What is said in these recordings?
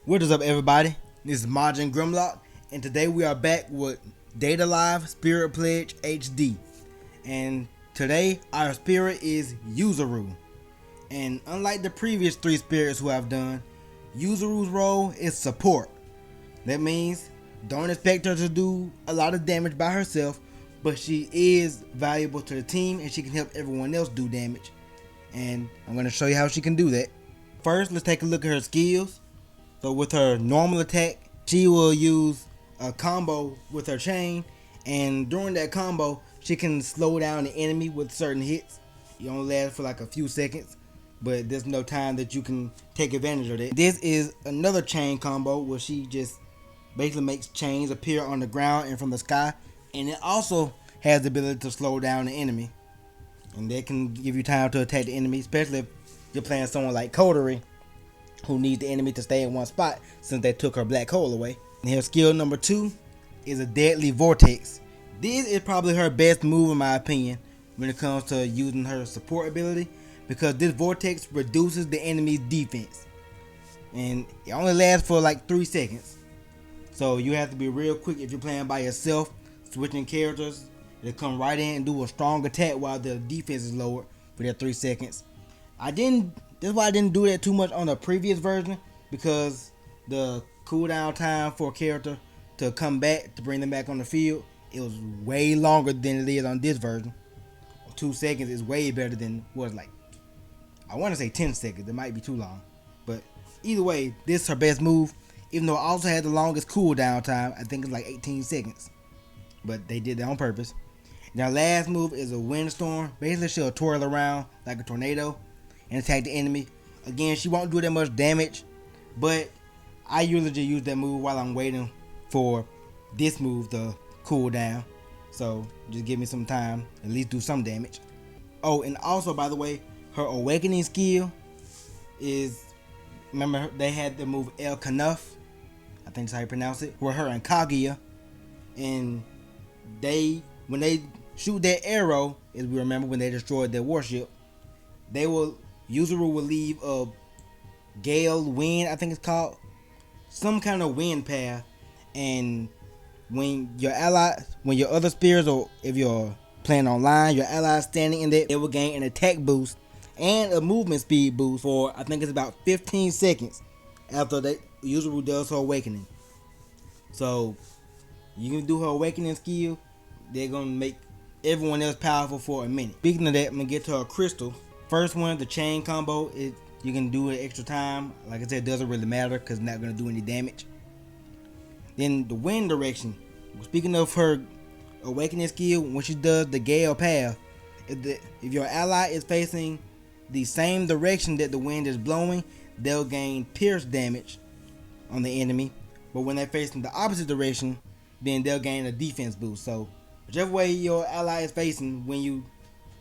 What is up, everybody? This is Majin Grimlock, and today we are back with Data Live Spirit Pledge HD. And today our spirit is Yuzuru. And unlike the previous three spirits who I've done, Yuzuru's role is support. That means don't expect her to do a lot of damage by herself, but she is valuable to the team and she can help everyone else do damage. And I'm going to show you how she can do that. First, let's take a look at her skills. So with her normal attack, she will use a combo with her chain, and during that combo, she can slow down the enemy with certain hits. You only last for like a few seconds, but there's no time that you can take advantage of that. This is another chain combo where she just basically makes chains appear on the ground and from the sky, and it also has the ability to slow down the enemy, and that can give you time to attack the enemy, especially if you're playing someone like Coterie, who needs the enemy to stay in one spot since they took her black hole away. And her skill number 2 is a deadly vortex. This is probably her best move in my opinion when it comes to using her support ability, because this vortex reduces the enemy's defense, and it only lasts for like 3 seconds. So you have to be real quick if you're playing by yourself, switching characters. It'll come right in and do a strong attack while the defense is lowered for that 3 seconds. That's why I didn't do that too much on the previous version, because the cooldown time for a character to come back, to bring them back on the field, it was way longer than it is on this version. 2 seconds is way better than what, like, I want to say 10 seconds. It might be too long, but either way, this is her best move. Even though it also had the longest cooldown time, I think it's like 18 seconds, but they did that on purpose. And our last move is a windstorm. Basically, she'll twirl around like a tornado and attack the enemy. Again, she won't do that much damage, but I usually just use that move while I'm waiting for this move to cool down. So just give me some time, at least do some damage. Oh, and also, by the way, her awakening skill is, remember they had the move El Kanuf, I think that's how you pronounce it, where her and Kaguya, and when they shoot that arrow, as we remember when they destroyed their warship, Yuzuru will leave a gale wind, I think it's called, some kind of wind path, and when your other spirits, or if you're playing online, your allies standing in that, they will gain an attack boost and a movement speed boost for, I think it's about 15 seconds after that Yuzuru does her awakening. So you can do her awakening skill, they're gonna make everyone else powerful for a minute. Speaking of that, I'm gonna get to her crystal. First one, the chain combo, you can do it extra time. Like I said, it doesn't really matter because it's not going to do any damage. Then the wind direction. Speaking of her awakening skill, when she does the gale path, if your ally is facing the same direction that the wind is blowing, they'll gain pierce damage on the enemy. But when they're facing the opposite direction, then they'll gain a defense boost. So whichever way your ally is facing,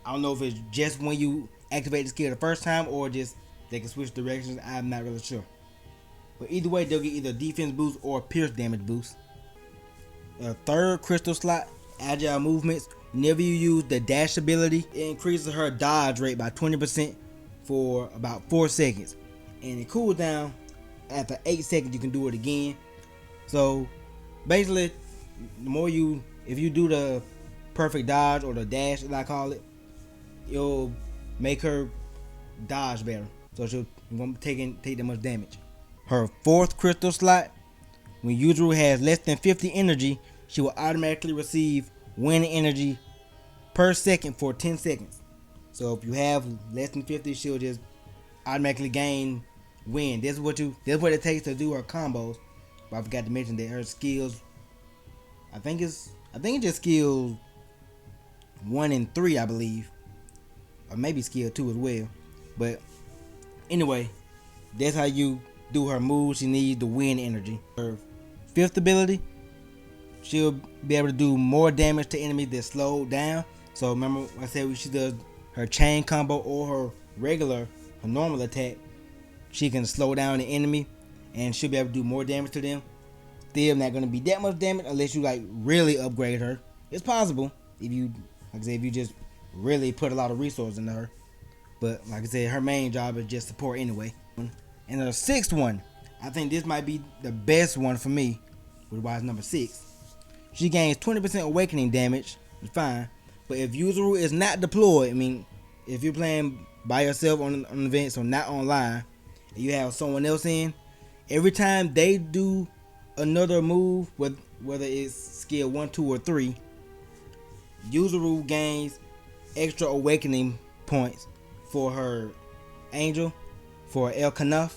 I don't know if it's just when you activate the skill the first time or just they can switch directions, I'm not really sure. But either way, they'll get either defense boost or pierce damage boost. The third crystal slot, agile movements. Whenever you use the dash ability, it increases her dodge rate by 20% for about 4 seconds. And it cools down after 8 seconds, you can do it again. So basically, if you do the perfect dodge or the dash as I call it, you'll make her dodge better, so she won't take that much damage. Her fourth crystal slot, when Yuzuru has less than 50 energy, she will automatically receive wind energy per second for 10 seconds. So if you have less than 50, she'll just automatically gain wind. That's what it takes to do her combos. But I forgot to mention that her skills, I think it's just skills 1 and 3, I believe. Or maybe skill 2 as well. But anyway, that's how you do her move. She needs the wind energy. Her fifth ability, she'll be able to do more damage to enemies that slowed down. So remember I said she does her chain combo or her normal attack. She can slow down the enemy and she'll be able to do more damage to them. Still not going to be that much damage unless you like really upgrade her. It's possible if you just really put a lot of resources into her, but like I said, her main job is just support anyway. And the sixth one, I think this might be the best one for me, with why it's number 6. She gains 20% awakening damage, it's fine. But if Yuzuru is not deployed, I mean, if you're playing by yourself on an event, so not online, and you have someone else in, every time they do another move, whether it's skill 1, 2, or 3, Yuzuru gains extra awakening points for her Angel, for El Kanaf.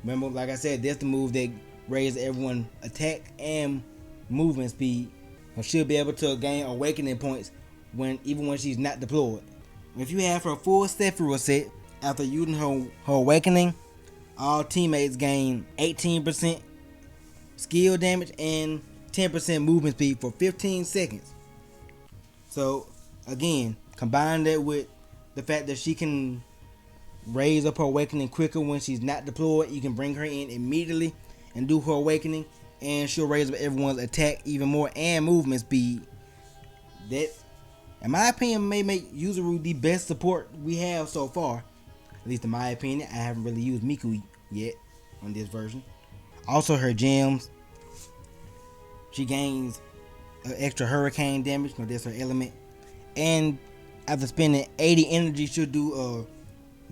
Remember, like I said, that's the move that raises everyone's attack and movement speed. So she'll be able to gain awakening points even when she's not deployed. If you have her full Sephiroth set after using her awakening, all teammates gain 18% skill damage and 10% movement speed for 15 seconds. So again, combine that with the fact that she can raise up her awakening quicker when she's not deployed. You can bring her in immediately and do her awakening, and she'll raise up everyone's attack even more and movement speed. That, in my opinion, may make Yuzuru the best support we have so far. At least in my opinion. I haven't really used Miku yet on this version. Also, her gems, she gains extra hurricane damage because that's her element. And after spending 80 energy, she'll do a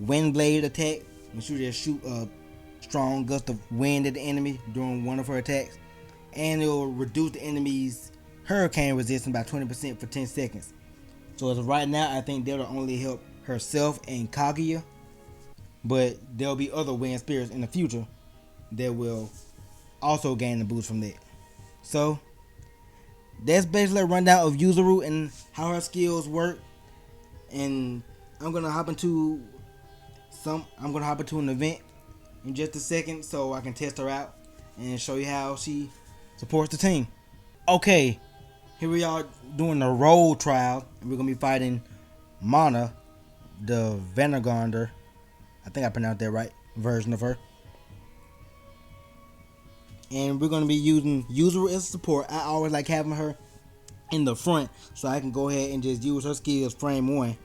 wind blade attack, and she'll just shoot a strong gust of wind at the enemy during one of her attacks, and it'll reduce the enemy's hurricane resistance by 20% for 10 seconds. So as of right now, I think that'll only help herself and Kaguya, but there'll be other wind spirits in the future that will also gain a boost from that. So that's basically a rundown of Yuzuru and how her skills work. And I'm gonna hop into an event in just a second so I can test her out and show you how she supports the team. Okay, here we are doing the role trial, and we're gonna be fighting Mana, the Vanguarder. I think I pronounced that right, version of her. And we're gonna be using Yuzuru as support. I always like having her in the front so I can go ahead and just use her skills frame 1.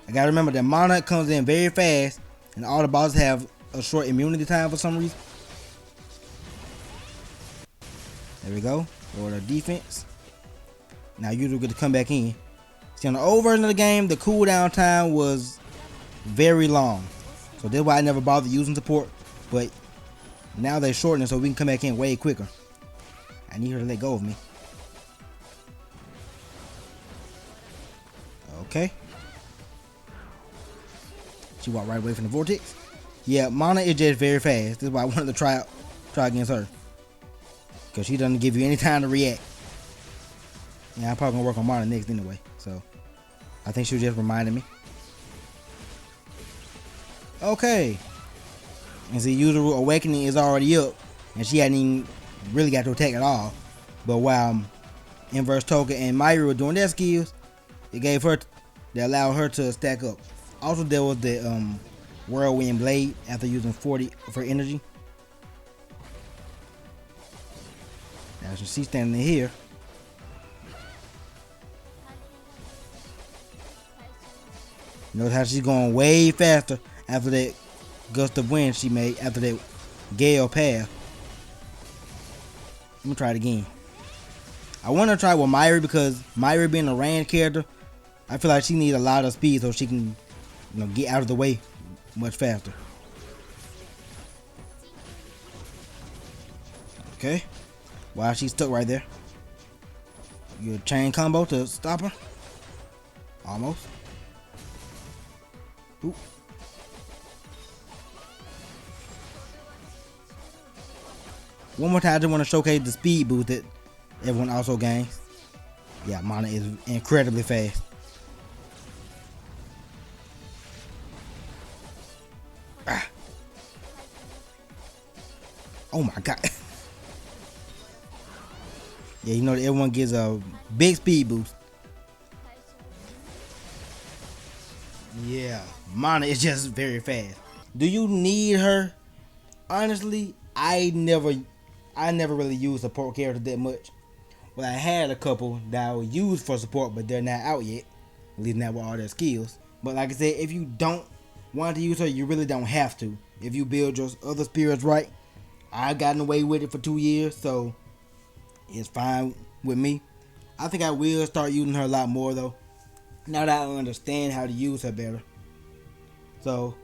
I gotta remember that Mana comes in very fast, and all the bosses have a short immunity time for some reason. There we go. Lower the defense. Now Yuzuru get to come back in. See, on the old version of the game, the cooldown time was very long, so that's why I never bothered using support. But now they shorten it so we can come back in way quicker. I need her to let go of me. Okay. She walked right away from the vortex. Yeah, Mana is just very fast. This is why I wanted to try against her, because she doesn't give you any time to react. Yeah, I'm probably gonna work on Mana next anyway, so I think she was just reminding me. Okay. And see, Yuzuru awakening is already up, and she hadn't even really got to attack at all. But while Inverse Toga and Mayuri were doing their skills, it allowed her to stack up. Also, there was the Whirlwind Blade after using 40 of her energy. Now she's standing here. Notice how she's going way faster after that gust of wind she made after that gale path. Let me try it again. I want to try with Mayuri because Mayuri being a ranged character, I feel like she needs a lot of speed so she can, get out of the way much faster. Okay. Wow, she's stuck right there. Your chain combo to stop her. Almost. Oop. One more time, I just want to showcase the speed boost that everyone also gains. Yeah, Mana is incredibly fast. Ah. Oh my god. Yeah, everyone gets a big speed boost. Yeah, Mana is just very fast. Do you need her? Honestly, I never really used support characters that much. Well, I had a couple that I would use for support, but they're not out yet. At least not with all their skills. But like I said, if you don't want to use her, you really don't have to. If you build your other spirits right, I gotten away with it for 2 years, so it's fine with me. I think I will start using her a lot more though, now that I understand how to use her better. So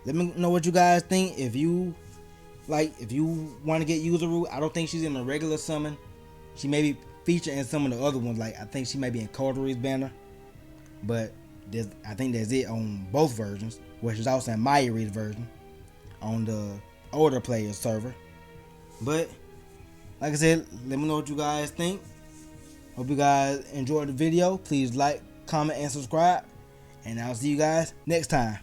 let me know what you guys think. If you want to get Yuzuru, I don't think she's in a regular summon. She may be featured in some of the other ones. Like I think she might be in Coteries banner, but I think that's it on both versions. Which is also in Mayuri's version on the older players server. But like I said, let me know what you guys think. Hope you guys enjoyed the video. Please like, comment, and subscribe. And I'll see you guys next time.